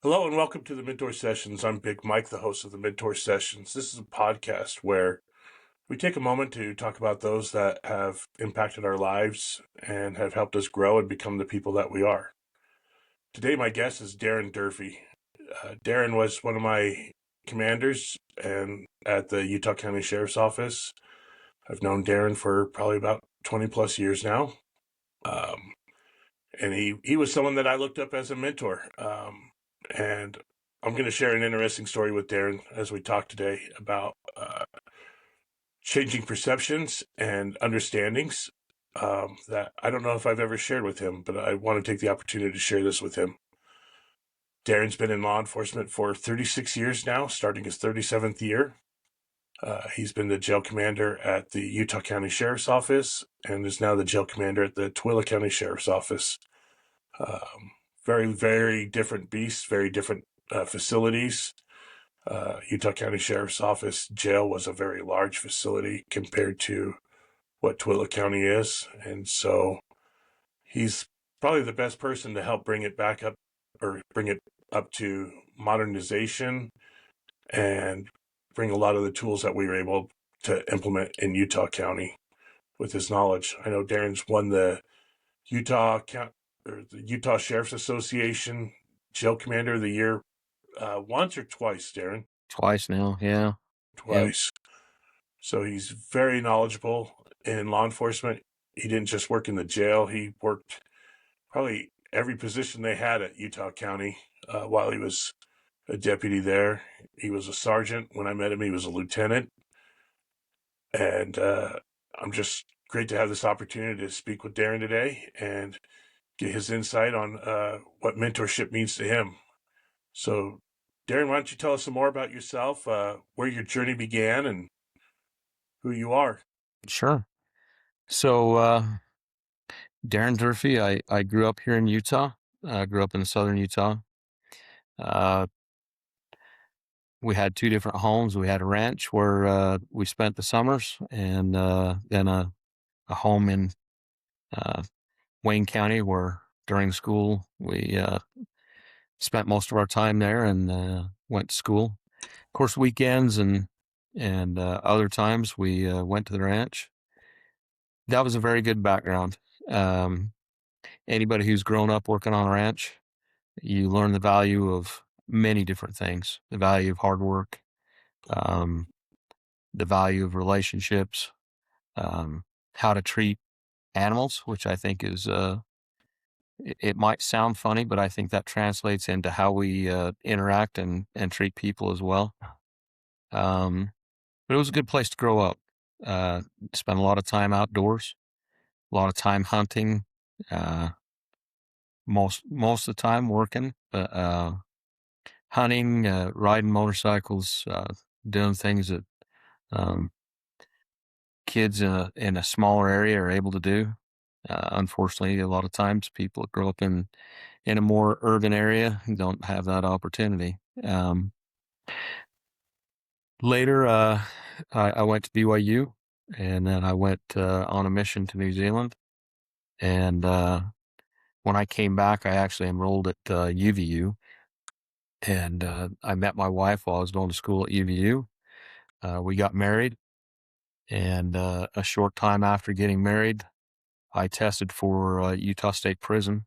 Hello and welcome to the Mentor Sessions. I'm Big Mike, the host of the Mentor Sessions. This is a podcast where we take a moment to talk about those that have impacted our lives and have helped us grow and become the people that we are. Today, my guest is Darren Durfee. Darren was one of my commanders and at the Utah County Sheriff's Office. I've known Darren for probably about 20 plus years now. And he was someone that I looked up as a mentor. And I'm going to share an interesting story with Darren as we talk today about changing perceptions and understandings that I don't know if I've ever shared with him, but I want to take the opportunity to share this with him. Darren's been in law enforcement for 36 years now, starting his 37th year. He's been the jail commander at the Utah County Sheriff's Office and is now the jail commander at the Tooele County Sheriff's Office. Very, very different beasts, very different facilities. Utah County Sheriff's Office jail was a very large facility compared to what Tooele County is. And so he's probably the best person to help bring it back up or bring it up to modernization and bring a lot of the tools that we were able to implement in Utah County with his knowledge. I know Darren's won the Utah Sheriff's Association Jail Commander of the Year once or twice, Darren? Twice now, yeah. Twice. Yep. So he's very knowledgeable in law enforcement. He didn't just work in the jail. He worked probably every position they had at Utah County while he was a deputy there. He was a sergeant. When I met him, he was a lieutenant. And I'm just great to have this opportunity to speak with Darren today and get his insight on what mentorship means to him. So, Darren, why don't you tell us some more about yourself, where your journey began, and who you are? Sure. So, Darren Durfee, I grew up here in Utah. I grew up in southern Utah. We had two different homes. We had a ranch where we spent the summers, and then a home in Wayne County where during school we spent most of our time there and went to school. Of course, weekends and other times we went to the ranch. That was a very good background. Anybody who's grown up working on a ranch, you learn the value of many different things, the value of hard work, the value of relationships, how to treat animals, which I think is, it might sound funny, but I think that translates into how we interact and treat people as well. But it was a good place to grow up. Spent a lot of time outdoors, a lot of time hunting, most of the time working, but hunting, riding motorcycles, doing things that kids in a smaller area are able to do. Unfortunately, a lot of times people that grow up in a more urban area don't have that opportunity. Later, I went to BYU, and then I went on a mission to New Zealand. And when I came back, I actually enrolled at UVU. And I met my wife while I was going to school at UVU. We got married. And a short time after getting married, I tested for Utah State Prison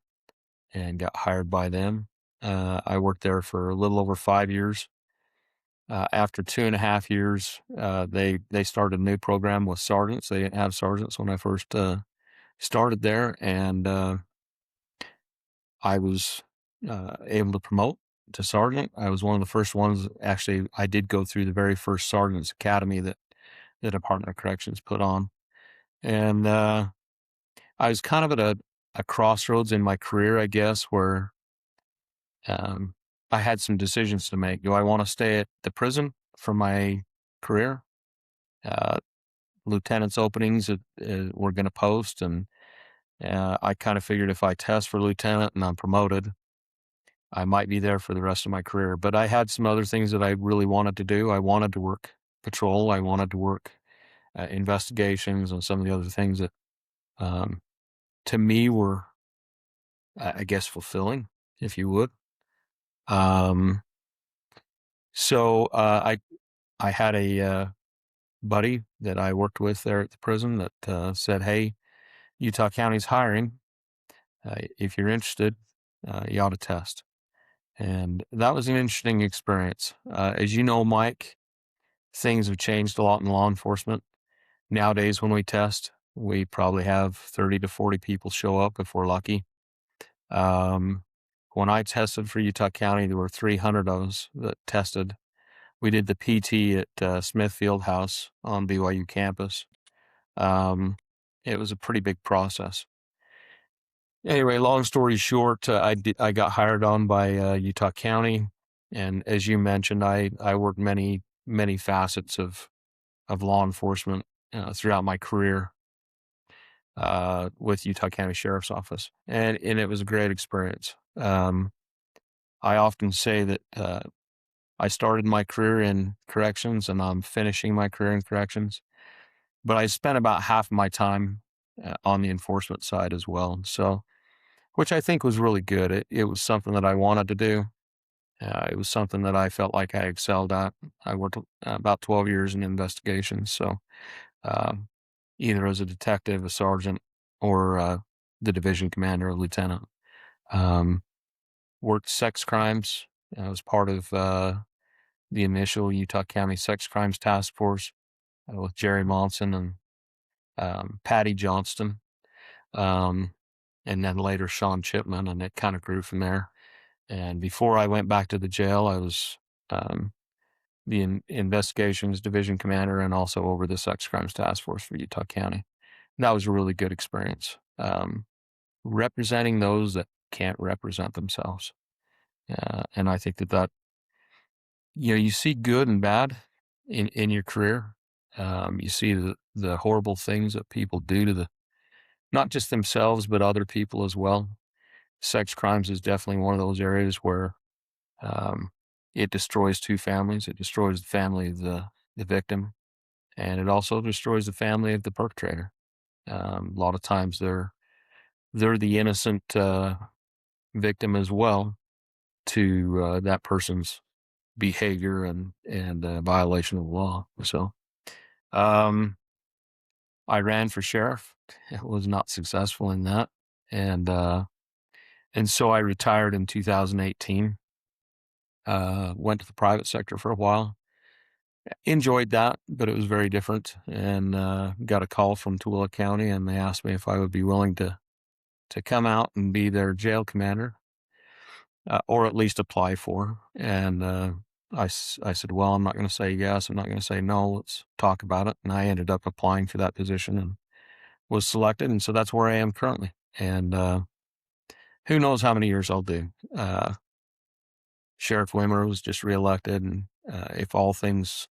and got hired by them. I worked there for a little over 5 years. After 2.5 years, they started a new program with sergeants. They didn't have sergeants when I first started there, and I was able to promote to sergeant. I was one of the first ones. Actually, I did go through the very first sergeant's academy that the Department of Corrections put on, and I was kind of at a crossroads in my career, I guess, where I had some decisions to make. Do I want to stay at the prison for my career? Lieutenant's openings were going to post, and I kind of figured if I test for lieutenant and I'm promoted, I might be there for the rest of my career. But I had some other things that I really wanted to do. I wanted to work patrol. I wanted to work investigations and some of the other things that to me were, I guess, fulfilling, if you would. Um, so I had a buddy that I worked with there at the prison that said, "Hey, Utah County's hiring. If you're interested, you ought to test." And that was an interesting experience. As you know, Mike, things have changed a lot in law enforcement. Nowadays, when we test, we probably have 30 to 40 people show up if we're lucky. Um, when I tested for Utah County, there were 300 of us that tested. We did the PT at Smithfield House on BYU campus. Um, it was a pretty big process. Anyway, long story short, I got hired on by Utah County, and as you mentioned, I worked many facets of law enforcement throughout my career with Utah County Sheriff's Office, and it was a great experience. I often say that I started my career in corrections, and I'm finishing my career in corrections, but I spent about half of my time on the enforcement side as well. So, which I think was really good. It was something that I wanted to do. It was something that I felt like I excelled at. I worked about 12 years in investigations, so um, either as a detective, a sergeant, or the division commander, a lieutenant. Um, Worked sex crimes. I was part of the initial Utah County Sex Crimes Task Force with Jerry Monson and Patty Johnston, um, and then later Sean Chipman, and it kind of grew from there. And before I went back to the jail, I was um, the investigations division commander and also over the sex crimes task force for Utah County. And that was a really good experience, representing those that can't represent themselves. And I think that you see good and bad in your career. You see the horrible things that people do to not just themselves but other people as well. Sex crimes is definitely one of those areas where Um, it destroys two families. It destroys the family of the victim, and it also destroys the family of the perpetrator. A lot of times they're the innocent victim as well to that person's behavior and violation of the law. So um, I ran for sheriff. It was not successful in that, and uh, and so I retired in 2018. Went to the private sector for a while. Enjoyed that, but it was very different. And got a call from Tooele County, and they asked me if I would be willing to come out and be their jail commander, or at least apply for. And I said, well, I'm not going to say yes. I'm not going to say no. Let's talk about it. And I ended up applying for that position and was selected. And so that's where I am currently. And who knows how many years I'll do. Sheriff Wimmer was just reelected, and if all things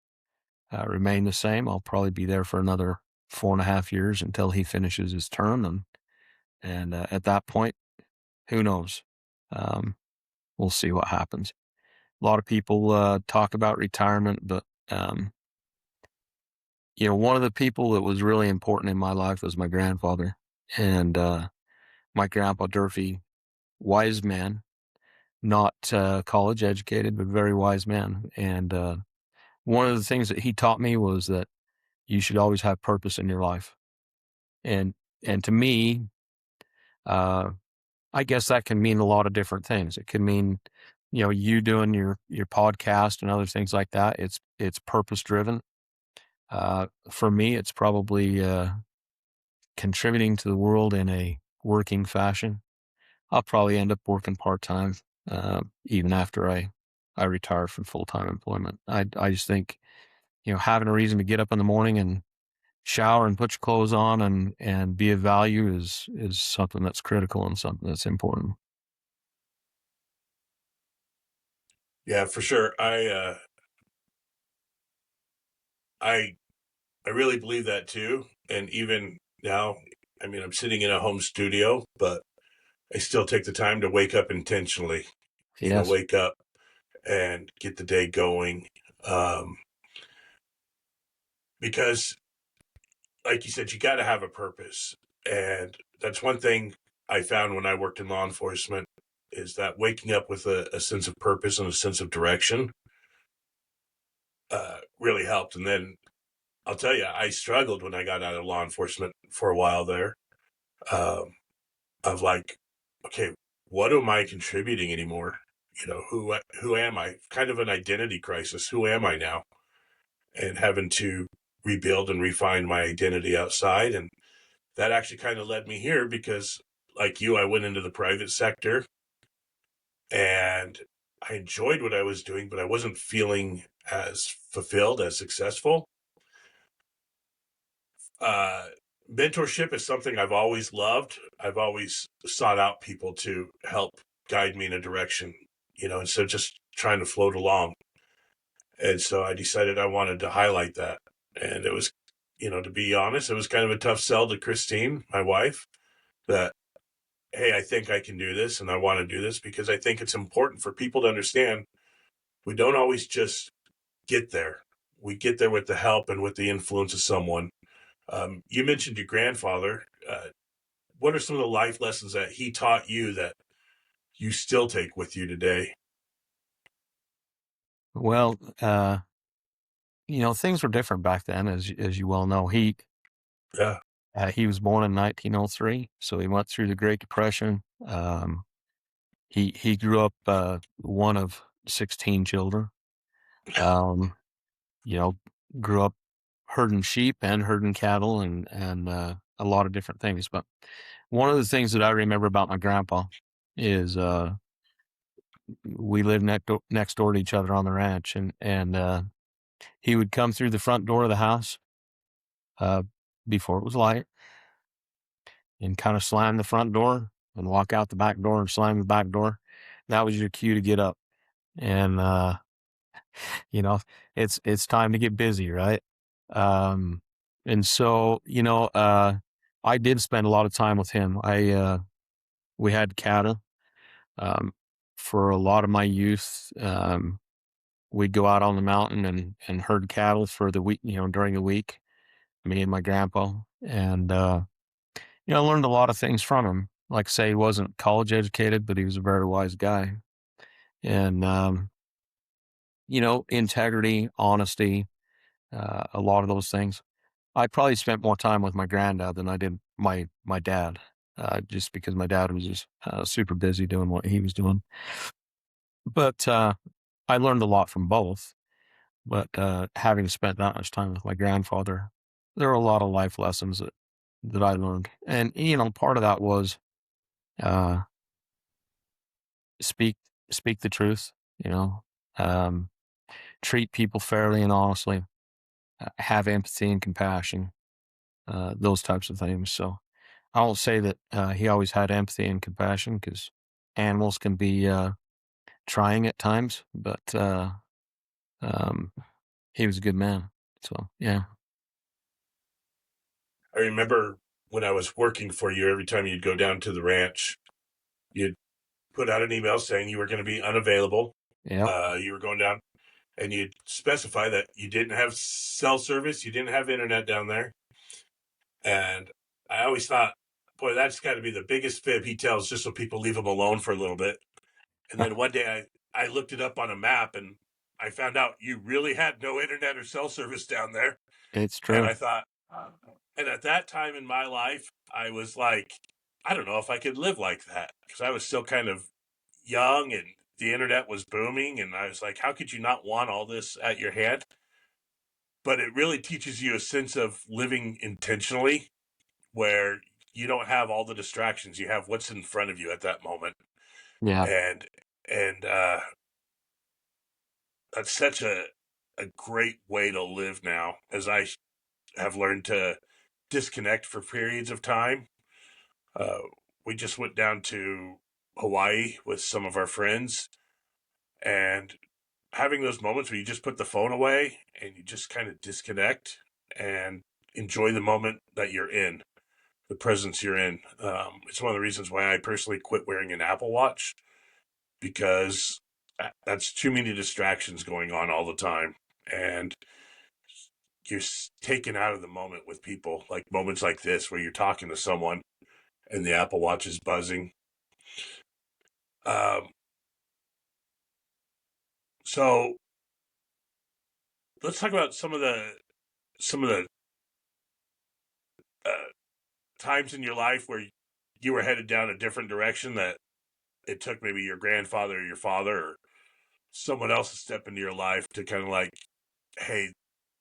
remain the same, I'll probably be there for another 4.5 years until he finishes his term, and at that point, who knows? Um, we'll see what happens. A lot of people talk about retirement, but one of the people that was really important in my life was my grandfather, and my grandpa Durfee, wise man, not college educated, but very wise man. And one of the things that he taught me was that you should always have purpose in your life. And and to me, uh, I guess that can mean a lot of different things. It can mean, you doing your podcast and other things like that. It's purpose driven. For me, it's probably contributing to the world in a working fashion. I'll probably end up working part time, even after I retire from full time employment. I just think having a reason to get up in the morning and shower and put your clothes on and be of value is something that's critical and something that's important. Yeah, for sure. I I really believe that too. And even now, I mean, I'm sitting in a home studio, but I still take the time to wake up intentionally. Yes. Wake up and get the day going. Um, because, like you said, you got to have a purpose, and that's one thing I found when I worked in law enforcement. is that waking up with a sense of purpose and a sense of direction really helped. And then I'll tell you, I struggled when I got out of law enforcement for a while there. Um, of like, okay, what am I contributing anymore? Who am I? Kind of an identity crisis. Who am I now? And having to rebuild and refine my identity outside. And that actually kind of led me here because, like you, I went into the private sector and I enjoyed what I was doing, but I wasn't feeling as fulfilled, as successful. Uh, Mentorship is something I've always loved. I've always sought out people to help guide me in a direction, instead of just trying to float along. And so I decided I wanted to highlight that. And it was, to be honest, it was kind of a tough sell to Christine, my wife, that, hey, I think I can do this and I want to do this because I think it's important for people to understand we don't always just get there. We get there with the help and with the influence of someone. You mentioned your grandfather. What are some of the life lessons that he taught you that you still take with you today? Well, things were different back then, as you well know. Yeah. He was born in 1903, so he went through the Great Depression. He grew up one of 16 children. Um, you know, grew up herding sheep and herding cattle and a lot of different things. But one of the things that I remember about my grandpa is we lived next door to each other on the ranch, and he would come through the front door of the house uh, before it was light and kind of slam the front door and walk out the back door and slam the back door. That was your cue to get up. And you know, it's time to get busy, right? Um, and so, I did spend a lot of time with him. We had cattle. Um, for a lot of my youth, we'd go out on the mountain and herd cattle for the week, during the week, me and my grandpa. And, I learned a lot of things from him. Like I say, he wasn't college educated, but he was a very wise guy. And, integrity, honesty, a lot of those things. I probably spent more time with my granddad than I did my dad, just because my dad was just super busy doing what he was doing. But I learned a lot from both. But having spent that much time with my grandfather, there were a lot of life lessons that I learned, and part of that was uh, speak speak the truth. You know, um, treat people fairly and honestly. Have empathy and compassion. Those types of things. So I won't say that he always had empathy and compassion because animals can be trying at times, but um, he was a good man. So yeah, I remember when I was working for you, every time you'd go down to the ranch, you'd put out an email saying you were going to be unavailable. yep, You were going down and you'd specify that you didn't have cell service, you didn't have internet down there. And I always thought, boy, that's got to be the biggest fib he tells just so people leave him alone for a little bit. And then one day I looked it up on a map and I found out you really had no internet or cell service down there. it's And true. I thought, and at that time in my life, I was like, I don't know if I could live like that because I was still kind of young and the internet was booming. And I was like, how could you not want all this at your hand? But it really teaches you a sense of living intentionally where you don't have all the distractions. You have what's in front of you at that moment. Yeah, And, and that's such a great way to live now as I have learned to disconnect for periods of time. Uh, we just went down to Hawaii with some of our friends and having those moments where you just put the phone away and you just kind of disconnect and enjoy the moment that you're in, the presence you're in. It's one of the reasons why I personally quit wearing an Apple Watch because that's too many distractions going on all the time. And you're taken out of the moment with people, like moments like this where you're talking to someone and the Apple Watch is buzzing. Um, so let's talk about some of the uh, times in your life where you were headed down a different direction that it took maybe your grandfather or your father or someone else to step into your life to kind of like, hey,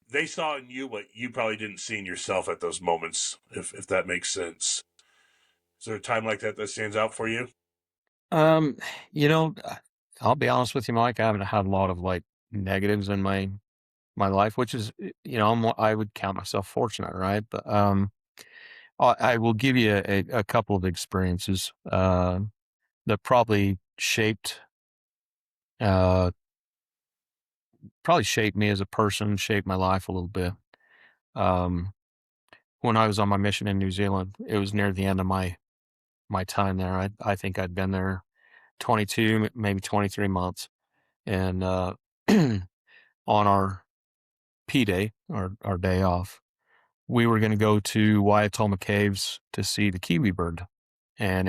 they saw in you what you probably didn't see in yourself at those moments, if that makes sense. Is there a time like that that stands out for you? Um, you know, I'll be honest with you, Mike. I haven't had a lot of like negatives in my life, which is, I would count myself fortunate, right? But I will give you a couple of experiences that uh, probably shaped me as a person, shaped my life a little bit. Um, when I was on my mission in New Zealand, it was near the end of my time there. I think I'd been there 22, maybe 23 months, and on our P day, our day off, we were going to go to Waiatoma Caves to see the kiwi bird. And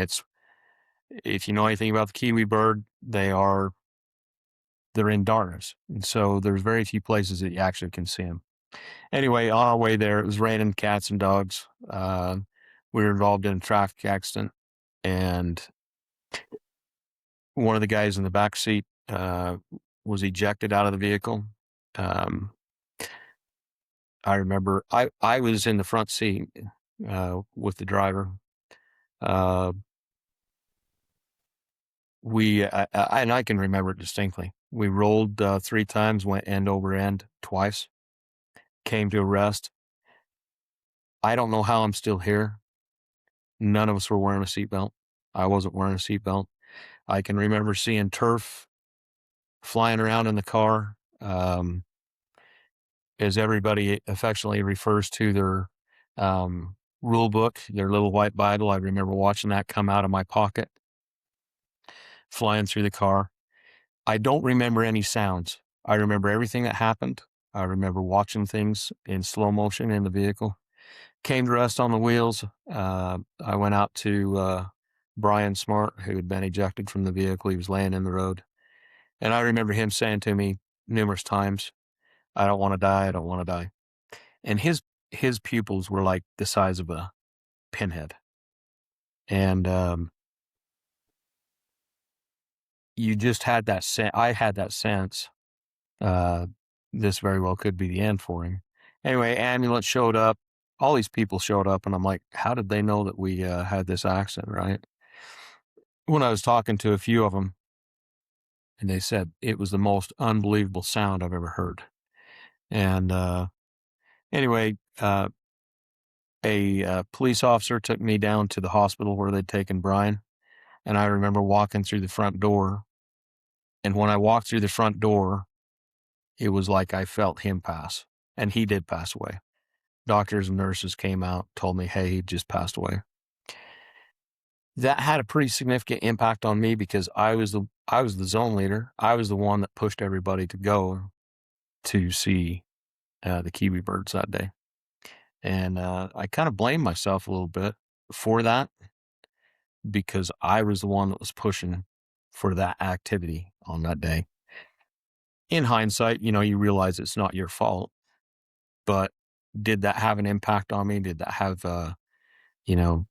if you know anything about the kiwi bird, they're in darkness. And so there's very few places that you actually can see them. Anyway, on our way there, it was raining cats and dogs. We were involved in a traffic accident, and one of the guys in the back seat was ejected out of the vehicle. Um, I remember I was in the front seat with the driver. Uh, and I can remember it distinctly. We rolled 3 times, went end over end twice, came to a rest. I don't know how I'm still here. None of us were wearing a seatbelt. I wasn't wearing a seatbelt. I can remember seeing turf flying around in the car, as everybody affectionately refers to their rule book, their little white Bible. I remember watching that come out of my pocket, flying through the car. I don't remember any sounds. I remember everything that happened. I remember watching things in slow motion in the vehicle. Came to rest on the wheels. I went out to Brian Smart, who had been ejected from the vehicle. He was laying in the road. And I remember him saying to me numerous times, I don't want to die. I don't want to die. And his pupils were like the size of a pinhead. And you just had that sense. I had that sense. Uh, this very well could be the end for him. Anyway, ambulance showed up. All these people showed up, and I'm like, how did they know that we had this accident, right? When I was talking to a few of them, and they said it was the most unbelievable sound I've ever heard. And anyway, a police officer took me down to the hospital where they'd taken Brian. And I remember walking through the front door. And when I walked through the front door, it was like I felt him pass. And he did pass away. Doctors and nurses came out, told me, hey, he just passed away. That had a pretty significant impact on me because I was the zone leader. I was the one that pushed everybody to go to see the kiwi birds that day. And I kind of blame myself a little bit for that because I was the one that was pushing for that activity on that day. In hindsight, you realize it's not your fault, but did that have an impact on me? Did that have, you know,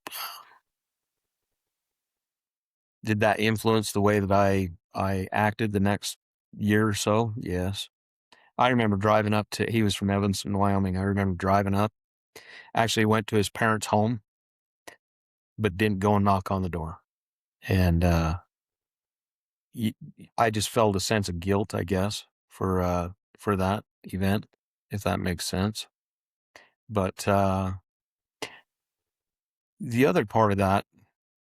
did that influence the way that I acted the next year or so? Yes. I remember driving up he was from Evanston, Wyoming. I remember driving up, actually went to his parents' home, but didn't go and knock on the door. And, I just felt a sense of guilt, I guess, for that event, if that makes sense. But, the other part of that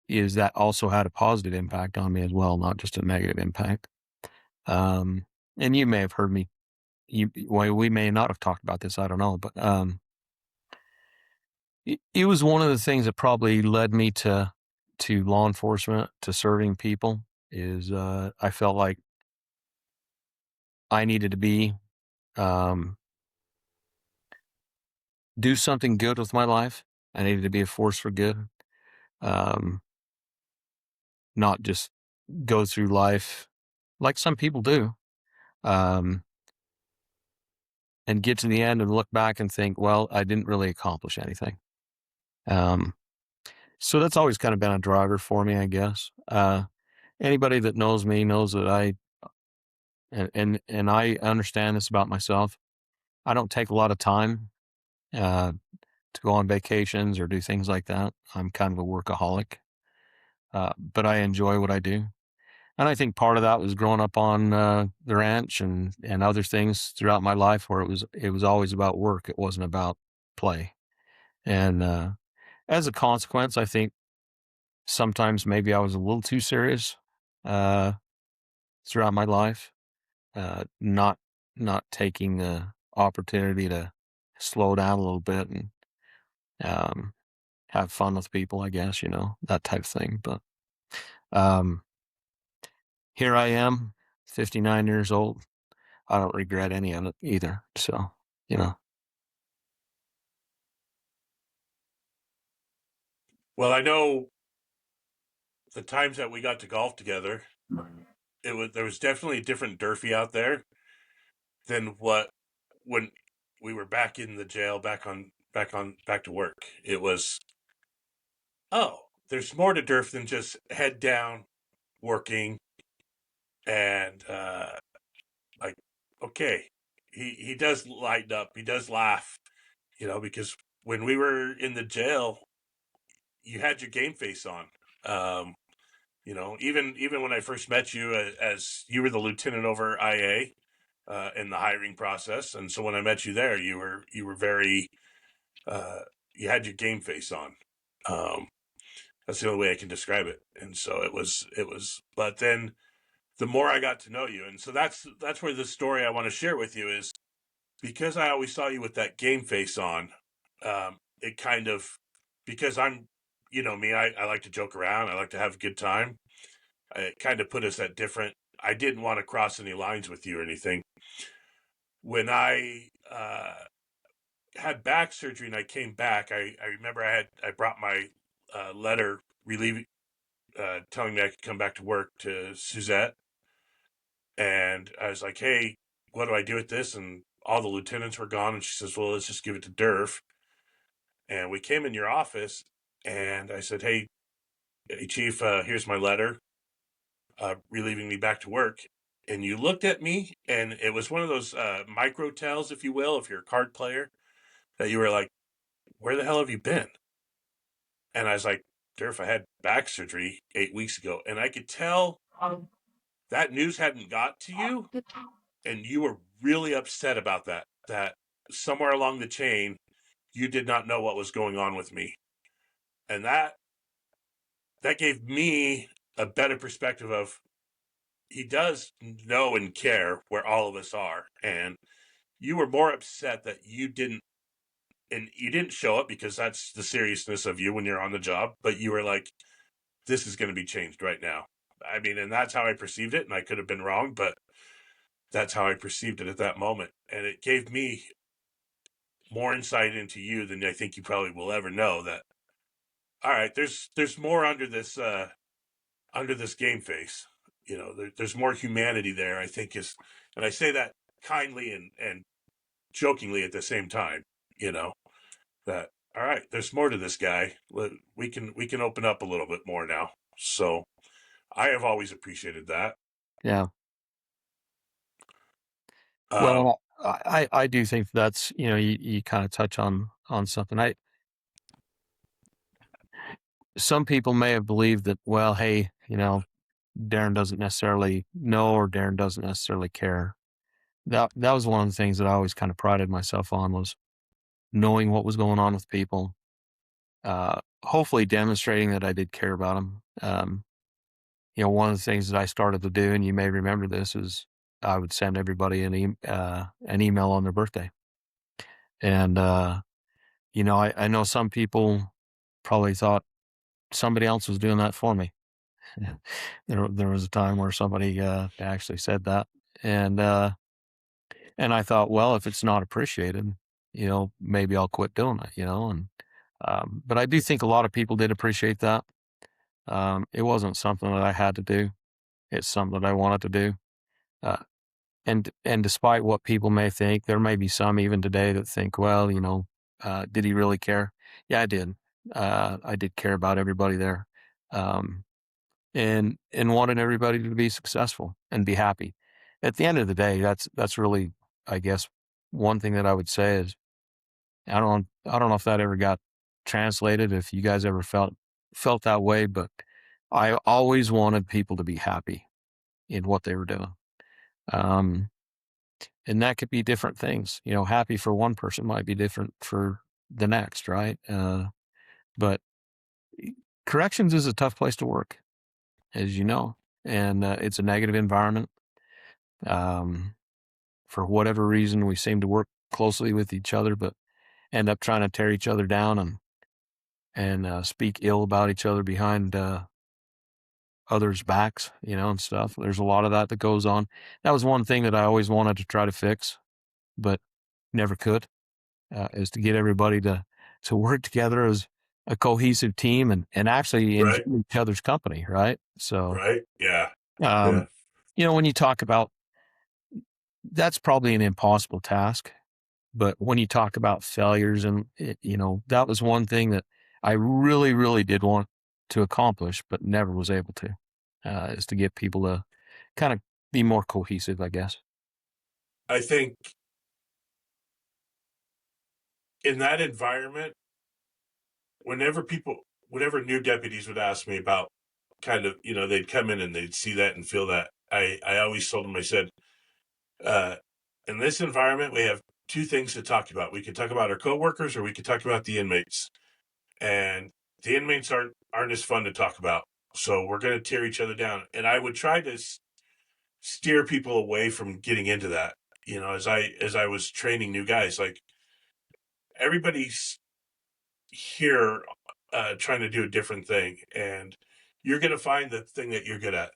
is that also had a positive impact on me as well, not just a negative impact. Um, and you may have heard me. Well, we may not have talked about this. I don't know, but it was one of the things that probably led me to law enforcement, to serving people. Is I felt like I needed to um, do something good with my life. I needed to be a force for good, um, not just go through life like some people do, um, and get to the end and look back and think, well, I didn't really accomplish anything. Um, so that's always kind of been a driver for me, I guess. Anybody that knows me knows that and I understand this about myself. I don't take a lot of time uh, to go on vacations or do things like that. I'm kind of a workaholic, but I enjoy what I do. And I think part of that was growing up on the ranch and other things throughout my life where it was always about work. It wasn't about play. And as a consequence, I think sometimes maybe I was a little too serious uh, throughout my life, not taking the opportunity to slow down a little bit and um, have fun with people, I guess, that type of thing. But um, here I am, 59 years old. I don't regret any of it either. So, you know, Well, I know the times that we got to golf together, there was definitely a different Durfee out there than what when we were back in the jail, back to work. It was, oh, there's more to Durf than just head down working and like, okay, he does lighten up, he does laugh, because when we were in the jail, you had your game face on. Um, even when I first met you, as you were the lieutenant over IA in the hiring process, and so when I met you there, you were very you had your game face on. Um, that's the only way I can describe it. And so it was. But then the more I got to know you, and so that's where the story I want to share with you is because I always saw you with that game face on. It kind of because me, I like to joke around, I like to have a good time. It kind of put us at different. I didn't want to cross any lines with you or anything. When I had back surgery and I came back, I remember I brought my letter relieving, telling me I could come back to work to Suzette, and I was like, "Hey, what do I do with this?" And all the lieutenants were gone, and she says, "Well, let's just give it to Durf." And we came in your office, and I said, "Hey, Chief, here's my letter, relieving me back to work." And you looked at me, and it was one of those micro tells, if you will, if you're a card player, that you were like, "Where the hell have you been?" And I was like, Durf, I had back surgery 8 weeks ago. And I could tell that news hadn't got to you. And you were really upset about that somewhere along the chain, you did not know what was going on with me. And that gave me a better perspective of he does know and care where all of us are. And you were more upset that you didn't show up because that's the seriousness of you when you're on the job, but you were like, this is going to be changed right now. I mean, and that's how I perceived it, and I could have been wrong, but that's how I perceived it at that moment. And it gave me more insight into you than I think you probably will ever know. That all right, there's more under this game face. There's more humanity there. I think and I say that kindly and jokingly at the same time. You know that all right, there's more to this guy. We can open up a little bit more now. So I have always appreciated that. yeah. Um, Well, I do think that's, you kind of touch on something. Some people may have believed that, well, hey, Darren doesn't necessarily know or Darren doesn't necessarily care. That was one of the things that I always kind of prided myself on was knowing what was going on with people, hopefully demonstrating that I did care about them. One of the things that I started to do, and you may remember this, is I would send everybody an email on their birthday. And, I know some people probably thought somebody else was doing that for me. There was a time where somebody actually said that. And I thought, well, if it's not appreciated, maybe I'll quit doing it, but I do think a lot of people did appreciate that. It wasn't something that I had to do. It's something that I wanted to do. Uh, and despite what people may think, there may be some even today that think, well, did he really care? Yeah, I did. I did care about everybody there, um, and wanted everybody to be successful and be happy. At the end of the day, that's really, I guess, one thing that I would say is I don't know if that ever got translated, if you guys ever felt that way, but I always wanted people to be happy in what they were doing. Um, and that could be different things. Happy for one person might be different for the next, right? But corrections is a tough place to work, as you know, and it's a negative environment. Um, for whatever reason, we seem to work closely with each other, but end up trying to tear each other down and speak ill about each other behind others' backs, and stuff. There's a lot of that goes on. That was one thing that I always wanted to try to fix, but never could. Is to get everybody to work together as a cohesive team and actually enjoy Right. each other's company, right? So, Right. Yeah. Yeah. um, when you talk about that's probably an impossible task, but when you talk about failures and that was one thing that I really, really did want to accomplish, but never was able to, is to get people to kind of be more cohesive, I guess. I think in that environment, whenever new deputies would ask me about kind of, they'd come in and they'd see that and feel that, I always told them, I said, uh, in this environment, we have two things to talk about. We can talk about our coworkers or we can talk about the inmates. And the inmates aren't as fun to talk about. So we're going to tear each other down. And I would try to steer people away from getting into that. As I was training new guys, like everybody's here trying to do a different thing, and you're going to find the thing that you're good at.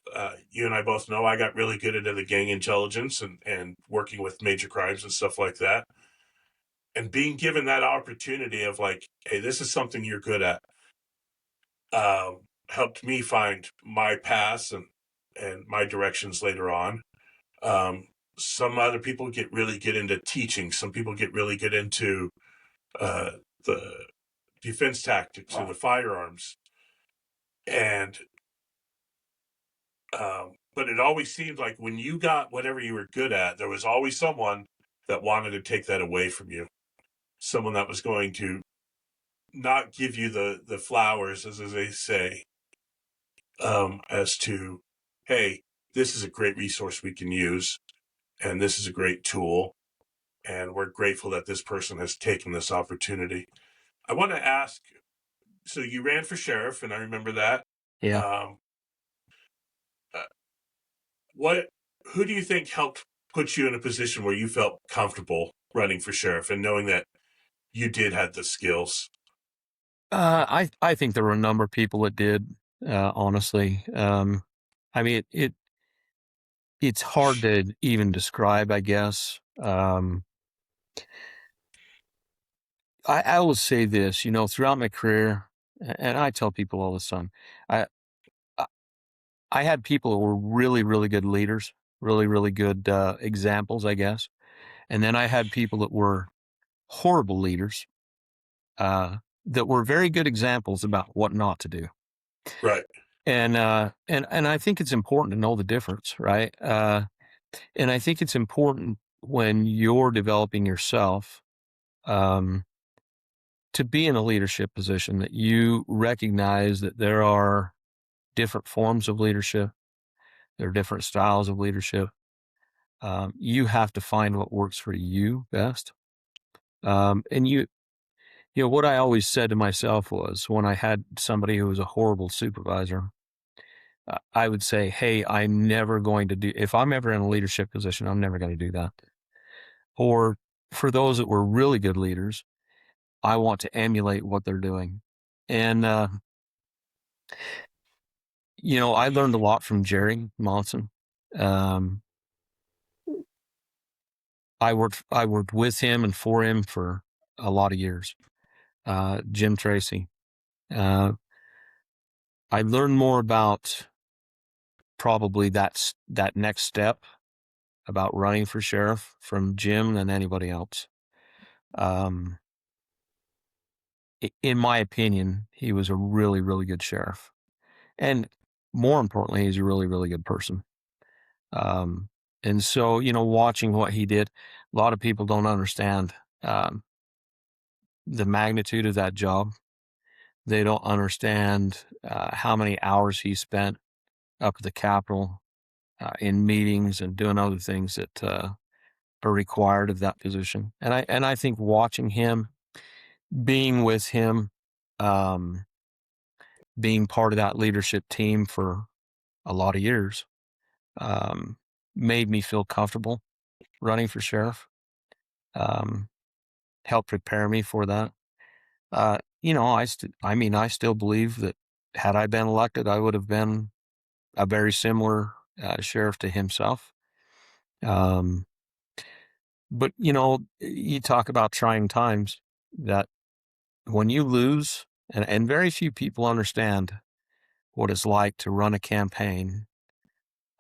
You and I both know I got really good at the gang intelligence and working with major crimes and stuff like that. And being given that opportunity of like, hey, this is something you're good at, helped me find my paths and my directions later on. Um, some other people get into teaching. Some people get really good into uh, the defense tactics and the firearms. And but it always seemed like when you got whatever you were good at, there was always someone that wanted to take that away from you. Someone that was going to not give you the flowers, as they say, as to, hey, this is a great resource we can use, and this is a great tool, and we're grateful that this person has taken this opportunity. I want to ask, so you ran for sheriff, and I remember that. Yeah. Um, uh, what, who do you think helped put you in a position where you felt comfortable running for sheriff and knowing that you did have the skills? I think there were a number of people that did, honestly. I mean, it's hard to even describe, I guess. I will say this, throughout my career, and I tell people all the time, I, I I had people who were really, really good leaders, really, really good examples, I guess. And then I had people that were horrible leaders, that were very good examples about what not to do. Right. And I think it's important to know the difference, right? And I think it's important when you're developing yourself, um, to be in a leadership position that you recognize that there are different forms of leadership, there are different styles of leadership. You have to find what works for you best. And what I always said to myself was when I had somebody who was a horrible supervisor, I would say, hey, I'm never going to do, if I'm ever in a leadership position, I'm never going to do that. Or for those that were really good leaders, I want to emulate what they're doing. And, I learned a lot from Jerry Monson. Um, I worked with him and for him for a lot of years. Jim Tracy. Uh, I learned more about probably that next step about running for sheriff from Jim than anybody else. Um, in my opinion, he was a really, really good sheriff. And more importantly, he's a really, really good person. Um, and so, watching what he did, a lot of people don't understand um, the magnitude of that job. They don't understand how many hours he spent up at the Capitol in meetings and doing other things that are required of that position. And I think watching him, being with him, um, being part of that leadership team for a lot of years, um, made me feel comfortable running for sheriff. Um, helped prepare me for that. I still believe that had I been elected, I would have been a very similar sheriff to himself. Um, but you talk about trying times that when you lose, and very few people understand what it's like to run a campaign,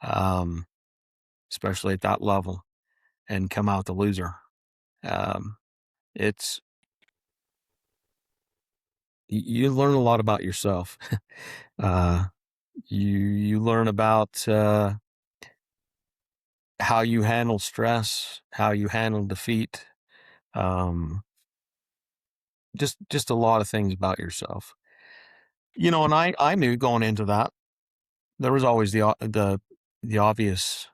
um, especially at that level, and come out the loser. Um, it's you learn a lot about yourself. uh, you learn about how you handle stress, how you handle defeat, um, just a lot of things about yourself. And I knew going into that there was always the obvious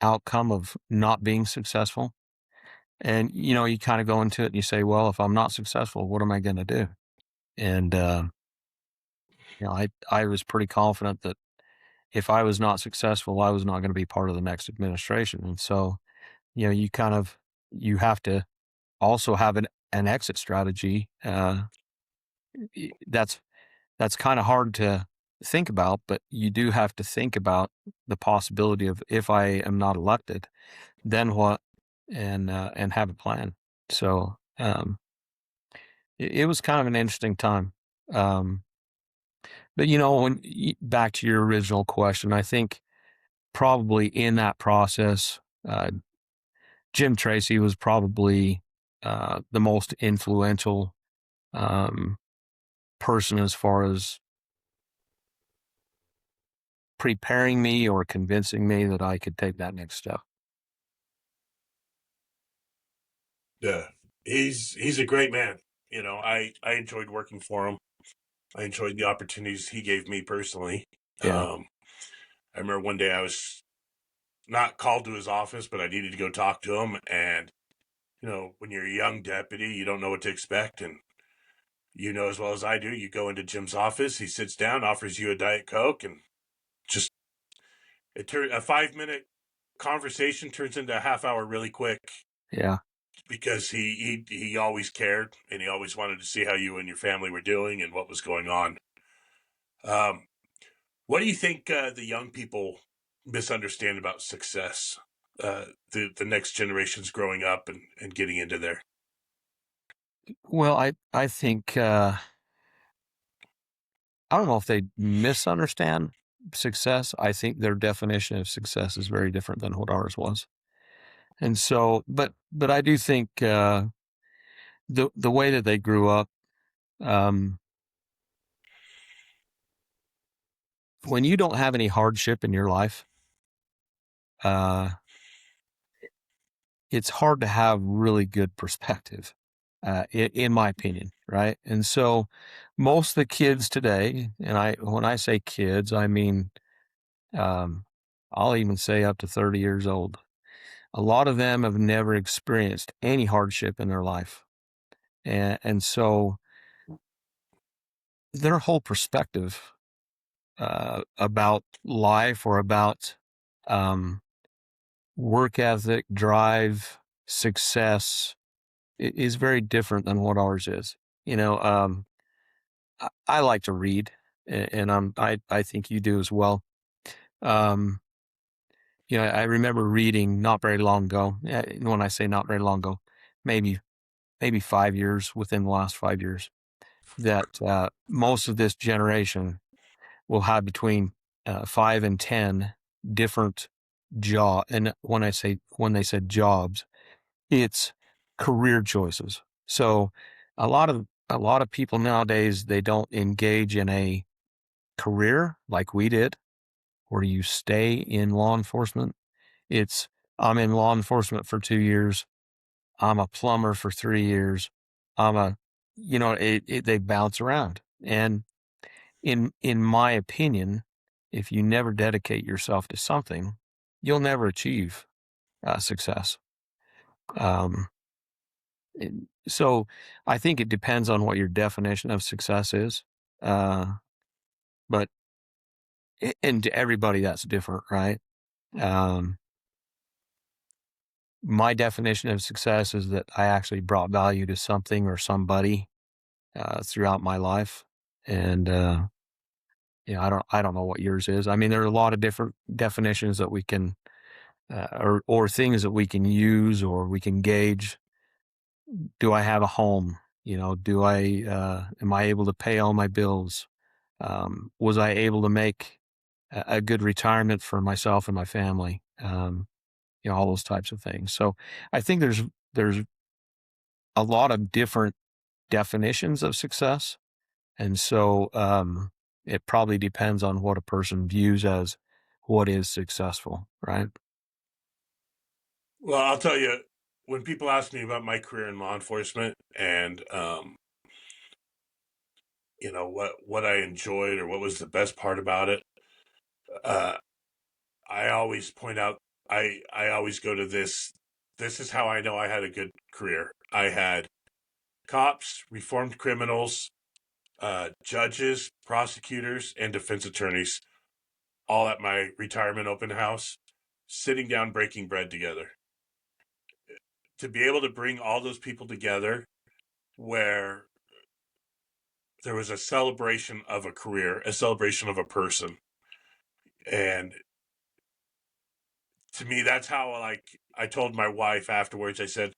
outcome of not being successful. And you kind of go into it and you say, well, if I'm not successful, what am I going to do? And I was pretty confident that if I was not successful, I was not going to be part of the next administration. And so, you have to also have an exit strategy. That's kind of hard to think about, but you do have to think about the possibility of, if I am not elected, then what, and have a plan. So it was kind of an interesting time. Um, but back to your original question, I think probably in that process, Jim Tracy was probably the most influential um, person as far as preparing me or convincing me that I could take that next step. Yeah, he's a great man. I enjoyed working for him. I enjoyed the opportunities he gave me personally. Yeah. I remember one day I was not called to his office, but I needed to go talk to him. And when you're a young deputy, you don't know what to expect, and as well as I do, you go into Jim's office, he sits down, offers you a Diet Coke, and just a 5-minute conversation turns into a half hour really quick. Yeah. Because he always cared, and he always wanted to see how you and your family were doing and what was going on. Um, what do you think the young people misunderstand about success? The next generation's growing up and getting into there. Well, I think I don't know if they misunderstand success. I think their definition of success is very different than what ours was. And so, but I do think the way that they grew up, um, when you don't have any hardship in your life, uh, it's hard to have really good perspective, in my opinion, right? And so, most of the kids today, and when I say kids, I mean um, I'll even say up to 30 years old. A lot of them have never experienced any hardship in their life. And so their whole perspective about life or about um, work ethic, drive, success is very different than what ours is. I like to read, and I think you do as well. Um, I remember reading not very long ago. When I say not very long ago, maybe 5 years, within the last 5 years, that most of this generation will have between 5 and 10 different job. And when they said jobs, it's career choices. So a lot of people nowadays, they don't engage in a career like we did, where you stay in law enforcement. It's, I'm in law enforcement for 2 years. I'm a plumber for 3 years. I'm a, they bounce around. And in my opinion, if you never dedicate yourself to something, you'll never achieve success. Um, so I think it depends on what your definition of success is. Uh, but and to everybody that's different, right? Um, my definition of success is that I actually brought value to something or somebody throughout my life. And I don't know what yours is. I mean, there are a lot of different definitions that we can or things that we can use or we can gauge. Do I have a home? Do I am I able to pay all my bills? Was I able to make a good retirement for myself and my family? All those types of things. So I think there's a lot of different definitions of success. And so it probably depends on what a person views as what is successful, right? Well, I'll tell you, when people ask me about my career in law enforcement and what I enjoyed or what was the best part about it, uh, I always point out. I always go to this. This is how I know I had a good career. I had cops, reformed criminals, judges, prosecutors, and defense attorneys all at my retirement open house, sitting down breaking bread together. To be able to bring all those people together where there was a celebration of a career, a celebration of a person. And to me, that's how, like, I told my wife afterwards, I said,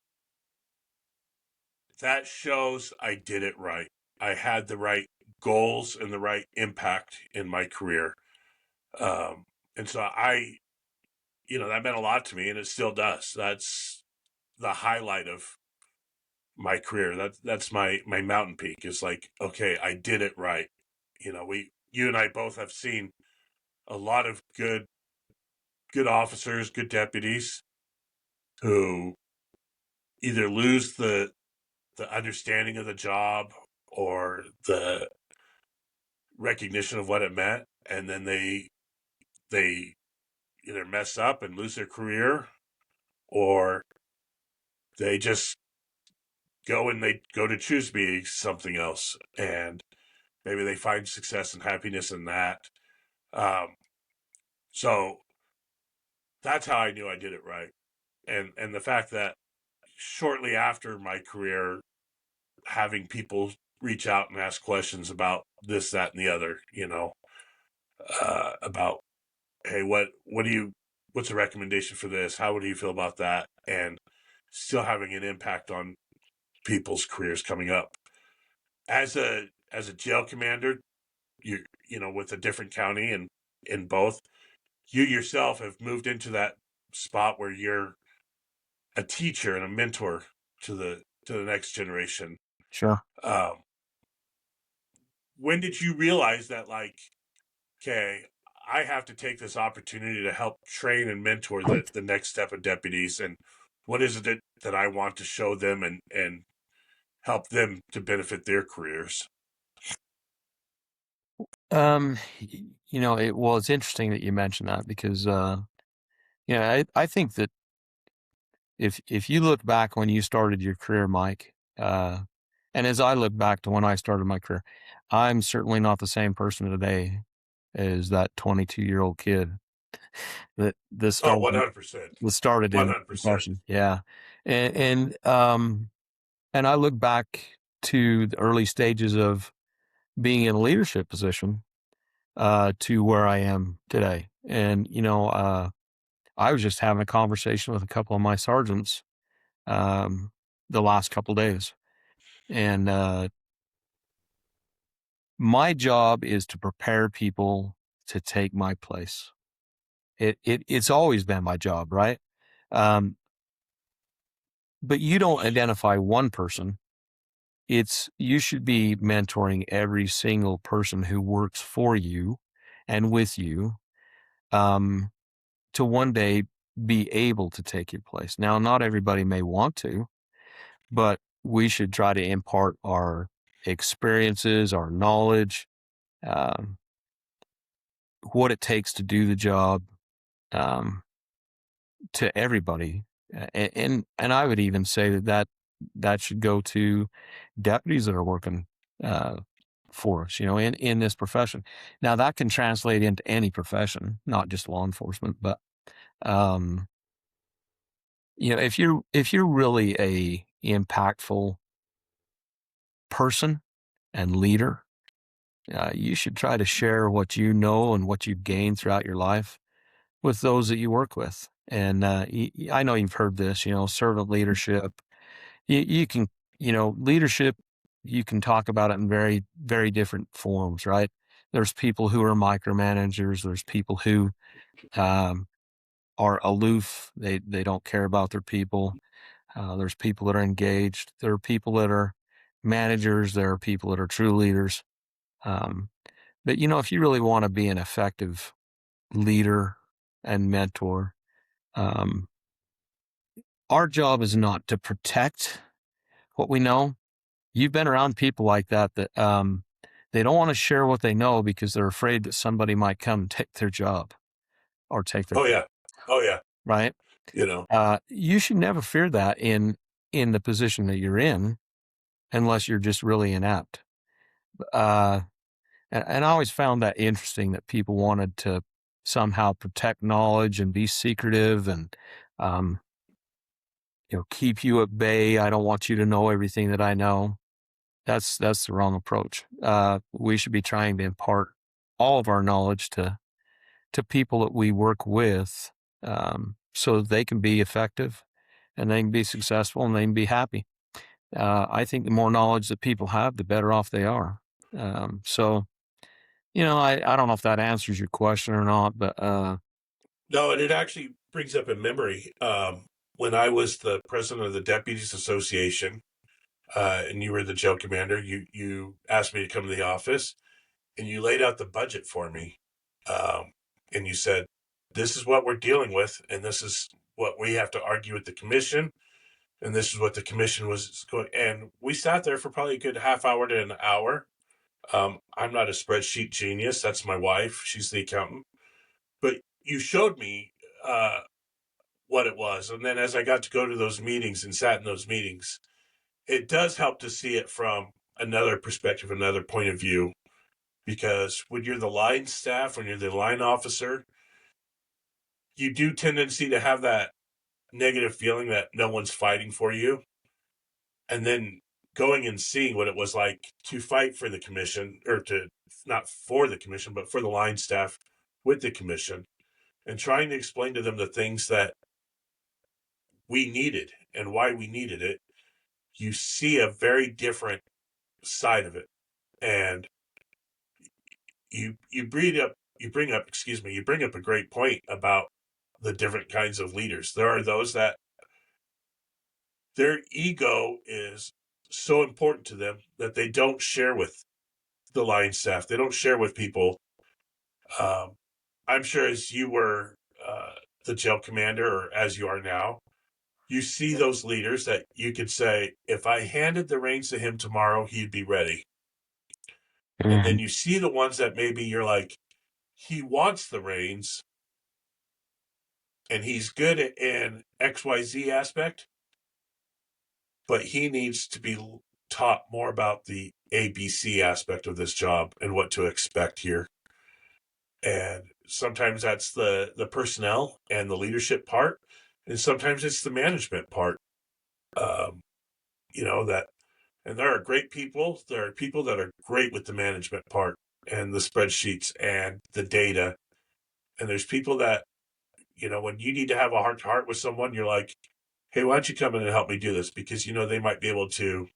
that shows I did it right. I had the right goals and the right impact in my career. And so that meant a lot to me and it still does. That's the highlight of my career. That's my mountain peak. Is like, okay, I did it right. You and I both have seen a lot of good officers, good deputies who either lose the understanding of the job or the recognition of what it meant, and then they either mess up and lose their career, or they just go to choose to be something else, and maybe they find success and happiness in that. Um, so that's how I knew I did it right, and the fact that shortly after my career, having people reach out and ask questions about this, that, and the other, about, hey, what's a recommendation for this? How do you feel about that? And still having an impact on people's careers coming up. As a jail commander, with a different county and in both, you yourself have moved into that spot where you're a teacher and a mentor to the next generation. Sure. Um, when did you realize that, like, okay, I have to take this opportunity to help train and mentor the next step of deputies, and what is it that I want to show them and help them to benefit their careers? It's interesting that you mentioned that because, I think that if you look back when you started your career, Mike, and as I look back to when I started my career, I'm certainly not the same person today as that 22-year-old kid that Oh, started 100%. that started in 100%. profession. Yeah, and I look back to the early stages of being in a leadership position to where I am today, and I was just having a conversation with a couple of my sergeants um, the last couple days. And my job is to prepare people to take my place. It's always been my job, right? Um, but you don't identify one person. It's you should be mentoring every single person who works for you and with you, um, to one day be able to take your place. Now, not everybody may want to, but we should try to impart our experiences, our knowledge, um, what it takes to do the job, um, to everybody. And I would even say that should go to deputies that are working uh, for us, in this profession. Now that can translate into any profession, not just law enforcement, but um, if you're really a impactful person and leader, you should try to share what you know and what you've gained throughout your life with those that you work with. And I know you've heard this, servant leadership. You can, leadership, you can talk about it in very, very different forms, right? There's people who are micromanagers. There's people who um, are aloof. They don't care about their people. There's people that are engaged. There are people that are managers. There are people that are true leaders. Um, but, if you really want to be an effective leader and mentor, um, our job is not to protect what we know. You've been around people like that they don't want to share what they know because they're afraid that somebody might come and take their job or take their Oh yeah. Oh yeah. right. You know. You should never fear that in the position that you're in, unless you're just really inept. Uh, and I always found that interesting that people wanted to somehow protect knowledge and be secretive and um, keep you at bay. I don't want you to know everything that I know. That's the wrong approach. We should be trying to impart all of our knowledge to people that we work with, so that they can be effective and they can be successful and they can be happy. I think the more knowledge that people have, the better off they are. So, I don't know if that answers your question or not, but No, and it actually brings up a memory. When I was the president of the Deputies Association, and you were the jail commander, you asked me to come to the office, and you laid out the budget for me, um, and you said, "This is what we're dealing with, and this is what we have to argue with the commission, and this is what the commission was going." And we sat there for probably a good half hour to an hour. I'm not a spreadsheet genius. That's my wife. She's the accountant. But you showed me uh, what it was. And then as I got to go to those meetings and sat in those meetings, it does help to see it from another perspective, another point of view. Because when you're the line staff, when you're the line officer, you do tendency to have that negative feeling that no one's fighting for you. And then going and seeing what it was like to fight for the commission, or to not for the commission, but for the line staff with the commission, and trying to explain to them the things that we needed and why we needed it, you see a very different side of it. And you bring up a great point about the different kinds of leaders. There are those that their ego is so important to them that they don't share with the line staff. They don't share with people. Um, I'm sure as you were the jail commander, or as you are now, you see those leaders that you could say, if I handed the reins to him tomorrow, he'd be ready. And then mhm. you see the ones that maybe you're like, he wants the reins and he's good in XYZ aspect, but he needs to be taught more about the ABC aspect of this job and what to expect here. And sometimes that's the personnel and the leadership part, and sometimes it's the management part. Um, that, and there are great people. There are people that are great with the management part and the spreadsheets and the data. And there's people that, when you need to have a heart to heart with someone, you're like, hey, why don't you come in and help me do this? Because, they might be able to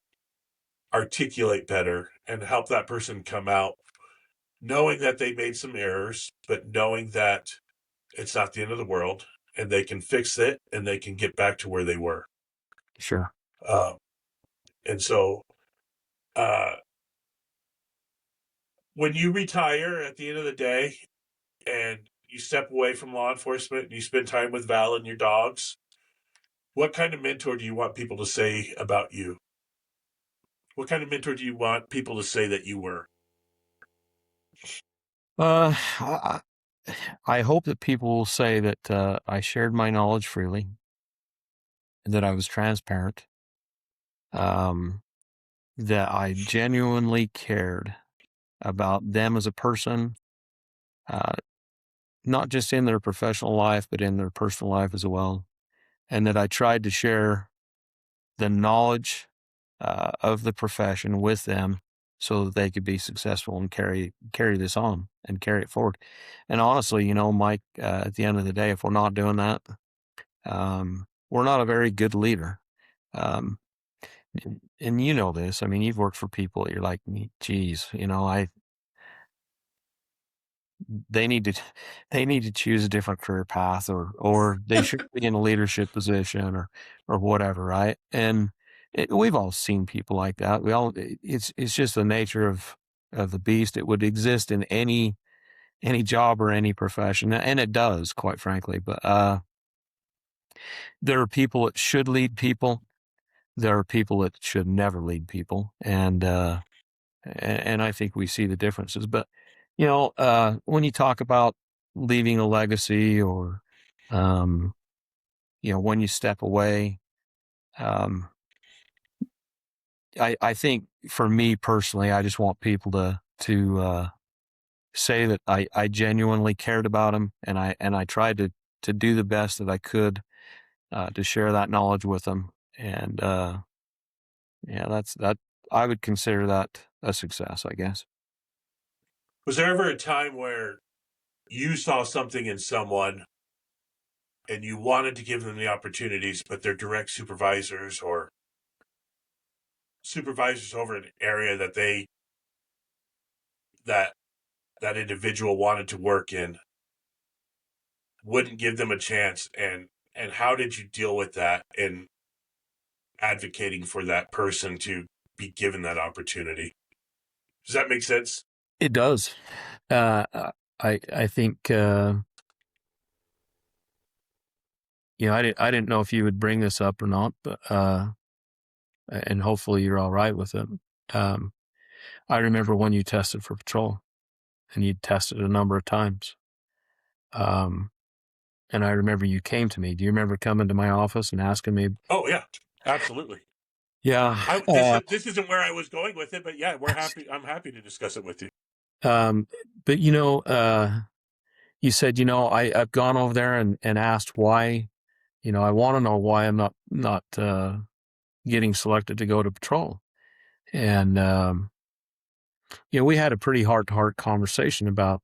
articulate better and help that person come out knowing that they made some errors, but knowing that it's not the end of the world and they can fix it and they can get back to where they were. Sure. Um, and so uh, when you retire at the end of the day and you step away from law enforcement and you spend time with Val and your dogs, what kind of mentor do you want people to say about you? What kind of mentor do you want people to say that you were? Uh, I, I hope that people will say that I shared my knowledge freely, that I was transparent, um, that I genuinely cared about them as a person, uh, not just in their professional life, but in their personal life as well, and that I tried to share the knowledge of the profession with them so that they could be successful and carry this on and carry it forward. And honestly, Mike, at the end of the day, if we're not doing that, we're not a very good leader. Um, and you know this. I mean, you've worked for people that you're like, geez, they need to they need to choose a different career path, or they should be in a leadership position, or whatever, right? And we've all seen people like that. It's just the nature of the beast. It would exist in any job or any profession, and it does, quite frankly. But there are people that should lead people. There are people that should never lead people, and I think we see the differences. But when you talk about leaving a legacy, or um, when you step away, um, I think for me personally, I just want people to say that I genuinely cared about them, and I tried to do the best that I could to share that knowledge with them, and yeah, that's that. I would consider that a success, I guess. Was there ever a time where you saw something in someone and you wanted to give them the opportunities, but their direct supervisors or supervisors over an area that that individual wanted to work in wouldn't give them a chance, and how did you deal with that in advocating for that person to be given that opportunity? Does that make sense? It does. I think I didn't know if you would bring this up or not, but and hopefully you're all right with it. Um, I remember when you tested for patrol, and you tested a number of times. Um, and I remember you came to me. Do you remember coming to my office and asking me? Oh yeah, absolutely. Yeah. This isn't where I was going with it, but yeah, we're happy. I'm happy to discuss it with you. Um, but you said, I've gone over there and asked why. I want to know why I'm not getting selected to go to patrol. And we had a pretty heart-to-heart conversation about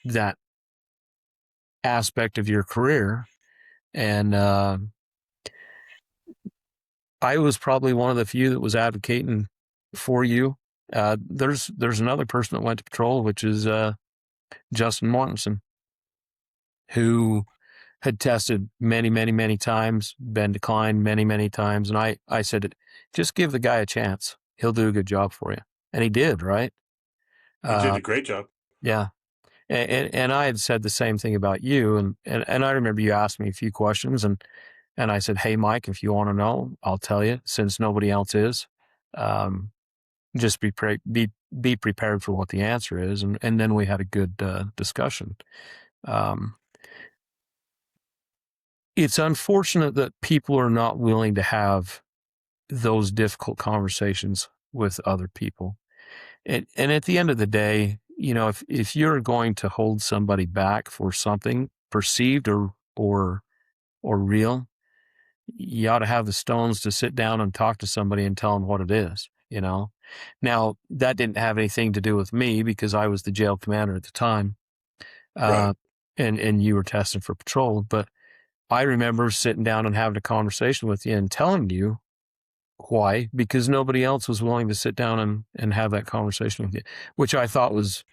that aspect of your career, and I was probably one of the few that was advocating for you. There's another person that went to patrol, which is Justin Mortensen, who had tested many, many, many times, been declined many, many times. And I said, just give the guy a chance. He'll do a good job for you. And he did, right? He did Uh, a great job. yeah. And I had said the same thing about you. And I remember you asked me a few questions, and I said, hey, Mike, if you want to know, I'll tell you, since nobody else is. Just be prepared for what the answer is. And then we had a good discussion. Um, it's unfortunate that people are not willing to have those difficult conversations with other people. And at the end of the day, if you're going to hold somebody back for something perceived or real, you ought to have the stones to sit down and talk to somebody and tell them what it is. Now that didn't have anything to do with me because I was the jail commander at the time, Right. uh, and you were testing for patrol. But I remember sitting down and having a conversation with you and telling you why, because nobody else was willing to sit down and have that conversation with you, which I thought was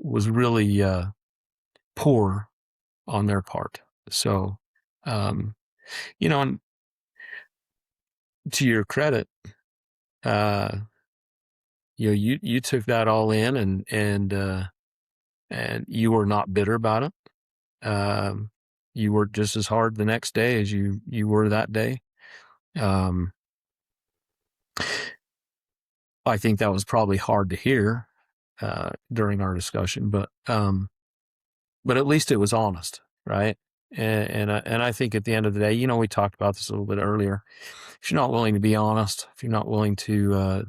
was really poor on their part. So, um, and to your credit, uh, you took that all in, and you were not bitter about it. Um, you worked just as hard the next day as you were that day. Um, I think that was probably hard to hear during our discussion, but at least it was honest, right? And I think at the end of the day, we talked about this a little bit earlier. If you're not willing to be honest, if you're not willing to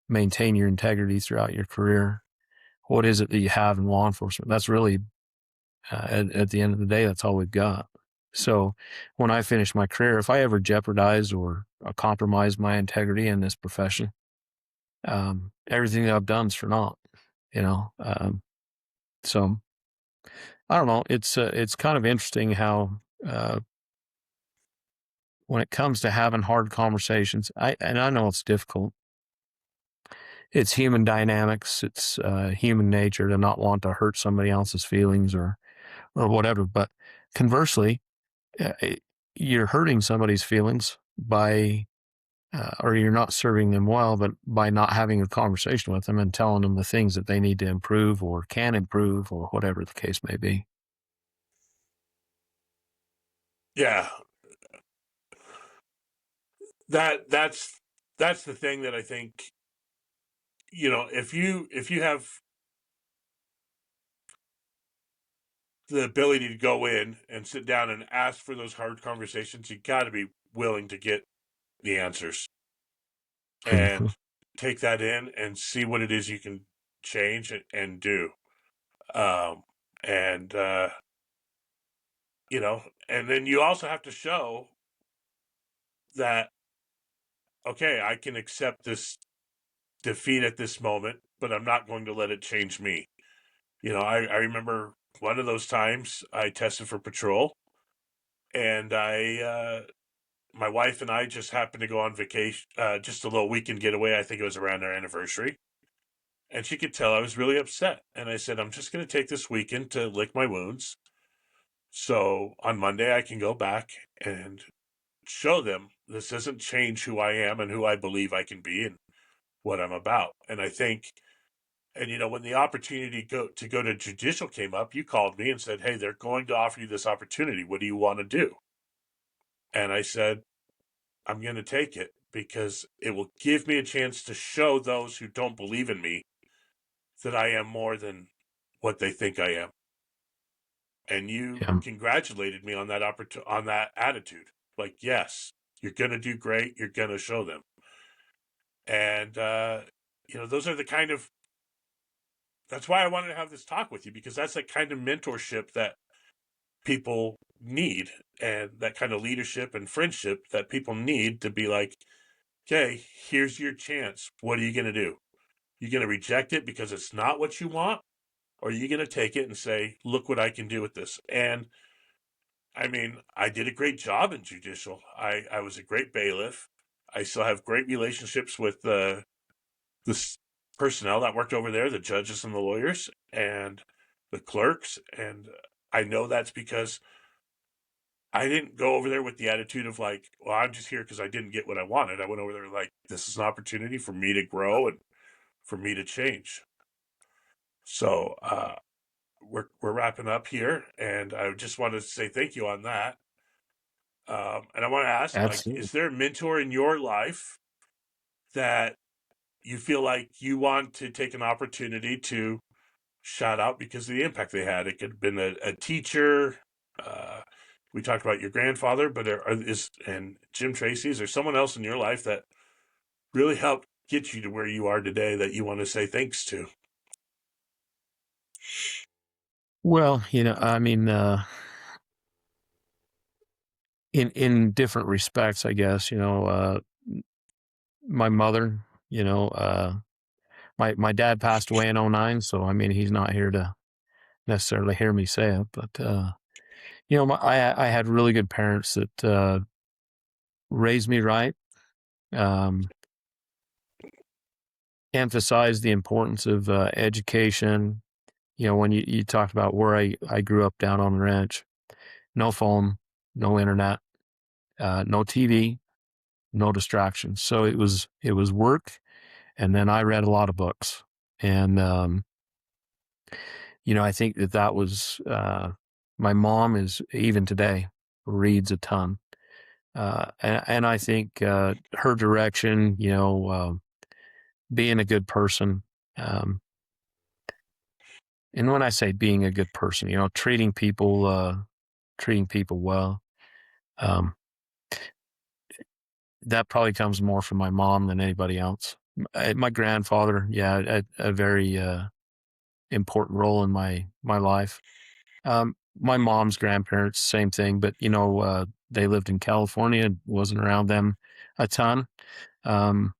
maintain your integrity throughout your career, what is it that you have in law enforcement? That's really at the end of the day, that's all we've got. So when I finish my career, if I ever jeopardize or compromise my integrity in this profession, everything that I've done is for naught, you know. So I don't know. It's kind of interesting how when it comes to having hard conversations, I know it's difficult. It's human dynamics. It's human nature to not want to hurt somebody else's feelings or whatever. But conversely, uh, you're hurting somebody's feelings by or you're not serving them well, but by not having a conversation with them and telling them the things that they need to improve or can improve or whatever the case may be. Yeah, that's the thing that I think, if you have the ability to go in and sit down and ask for those hard conversations, you got to be willing to get the answers Mhm. and take that in and see what it is you can change and do. Um, and and then you also have to show that, okay, I can accept this defeat at this moment, but I'm not going to let it change me. I remember one of those times I tested for patrol, and my wife and I just happened to go on vacation, just a little weekend getaway. I think it was around our anniversary. And she could tell I was really upset. And I said, I'm just going to take this weekend to lick my wounds. So on Monday, I can go back and show them this doesn't change who I am and who I believe I can be and what I'm about. And I think, and when the opportunity to go to judicial came up, you called me and said, hey, they're going to offer you this opportunity. What do you want to do? And I said, I'm going to take it because it will give me a chance to show those who don't believe in me that I am more than what they think I am. And you Yeah, congratulated me on that on that attitude. Like, yes, you're going to do great. You're going to show them. And those are the kind of that's why I wanted to have this talk with you, because that's the kind of mentorship that people need, and that kind of leadership and friendship that people need to be like, okay, here's your chance. What are you going to do? You going to reject it because it's not what you want? Or are you going to take it and say, look what I can do with this? And I mean, I did a great job in judicial. I was a great bailiff. I still have great relationships with the personnel that worked over there, the judges and the lawyers and the clerks. And I know that's because I didn't go over there with the attitude of like, well, I'm just here because I didn't get what I wanted. I went over there like, this is an opportunity for me to grow and for me to change. So we're wrapping up here, and I just wanted to say thank you on that. And I want to ask, like, absolutely. is there a mentor in your life that you feel like you want to take an opportunity to shout out because of the impact they had? It could have been a teacher. Uh, we talked about your grandfather, but and Jim Tracy, is there someone else in your life that really helped get you to where you are today that you want to say thanks to? Well, I mean, in different respects, I guess, my mother, my dad passed away in '09, so I mean, he's not here to necessarily hear me say it, but I had really good parents that raised me right. Um, emphasized the importance of education. You know, when you talked about where I grew up down on the ranch, no phone, no internet, no TV, no distractions. So it was work, and then I read a lot of books, and I think that was my mom is even today reads a ton, and I think her direction, being a good person. Um, and when I say being a good person, treating people well, um, that probably comes more from my mom than anybody else. My grandfather, yeah, a very important role in my life. My mom's grandparents, same thing, but they lived in California, wasn't around them a ton. Um,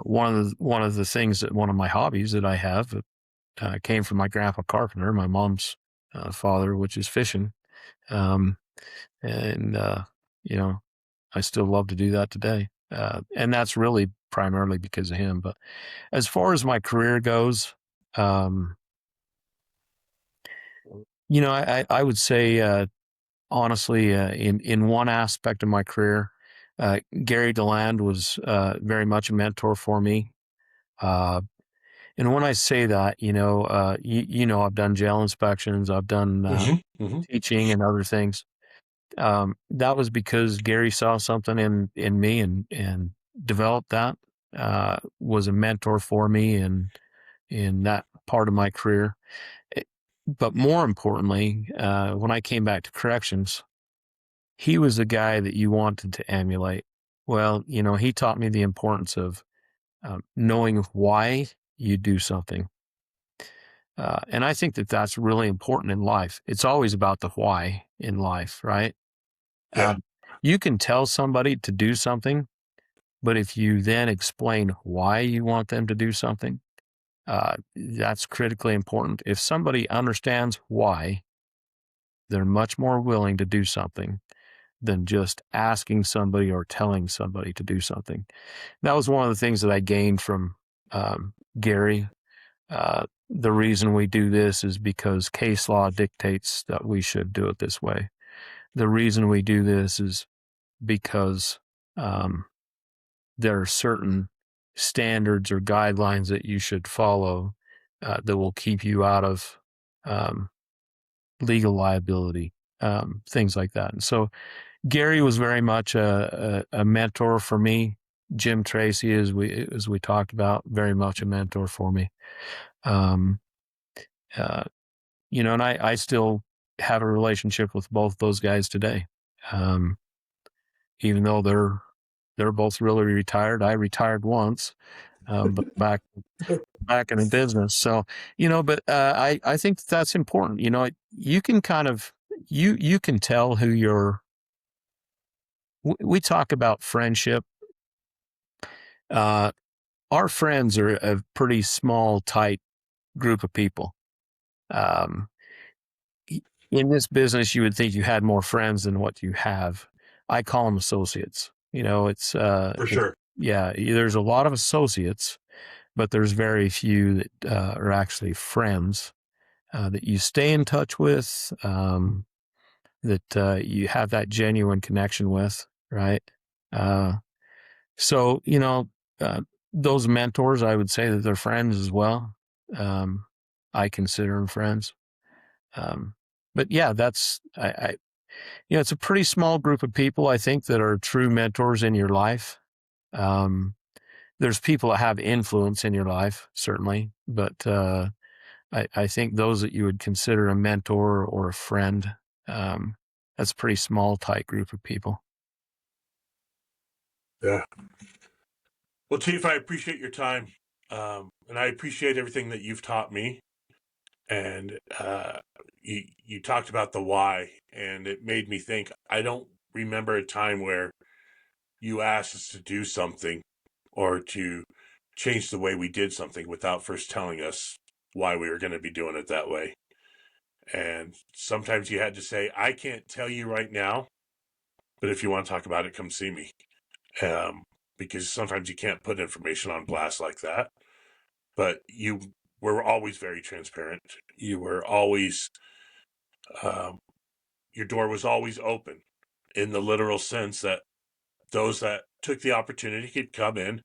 one of the things that one of my hobbies that I have came from my grandpa carpenter, my mom's father, which is fishing. Um, and you know, I still love to do that today. And that's really primarily because of him. But as far as my career goes, um, I would say honestly, in one aspect of my career, Gary DeLand was very much a mentor for me. Uh, and when I say that, I've done jail inspections, I've done Hmm. teaching and other things. That was because Gary saw something in me and developed that. Was a mentor for me in that part of my career. It- but more importantly, when I came back to corrections, he was the guy that you wanted to emulate. Well, he taught me the importance of knowing why you do something. And I think that that's really important in life. It's always about the why in life, right? Yeah. You can tell somebody to do something, but if you then explain why you want them to do something, that's critically important. If somebody understands why, they're much more willing to do something than just asking somebody or telling somebody to do something. That was one of the things that I gained from Gary. The reason we do this is because case law dictates that we should do it this way. The reason we do this is because um, there are certain standards or guidelines that you should follow that will keep you out of um, legal liability, things like that. And so Gary was very much a mentor for me. Jim Tracy, as we talked about, very much a mentor for me. Um, uh, and I still have a relationship with both those guys today. Um, Even though they're both really retired. I retired once, but back in the business. So, but I think that's important. You can kind of you can tell who you're. We talk about friendship. Uh, our friends are a pretty small, tight group of people. Um, in this business, you would think you had more friends than what you have. I call them associates. For sure. Yeah, there's a lot of associates, but there's very few that are actually friends that you stay in touch with, that you have that genuine connection with, right? Uh, so, uh, those mentors, I would say that they're friends as well. I consider them friends. But yeah, it's a pretty small group of people, I think, that are true mentors in your life. Um, there's people that have influence in your life, certainly, but I think those that you would consider a mentor or a friend, um, that's a pretty small, tight group of people. Yeah. Well, Chief, I appreciate your time. And I appreciate everything that you've taught me. And you talked about the why, and it made me think. I don't remember a time where you asked us to do something or to change the way we did something without first telling us why we were going to be doing it that way. And sometimes you had to say, I can't tell you right now, but if you want to talk about it, come see me. Um, because sometimes you can't put information on blast like that. but you were always very transparent. You were always, um, your door was always open in the literal sense that those that took the opportunity could come in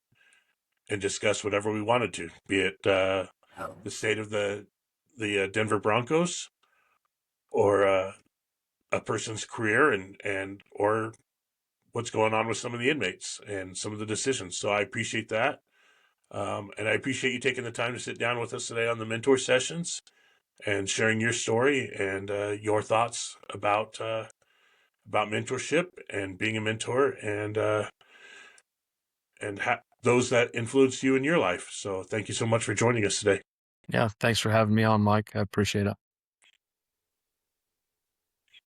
and discuss whatever we wanted to, be it the state of the Denver Broncos or a person's career and or what's going on with some of the inmates and some of the decisions. So I appreciate that. And I appreciate you taking the time to sit down with us today on the mentor sessions and sharing your story and your thoughts about mentorship and being a mentor and those that influenced you in your life. So thank you so much for joining us today. Yeah, thanks for having me on, Mike. I appreciate it.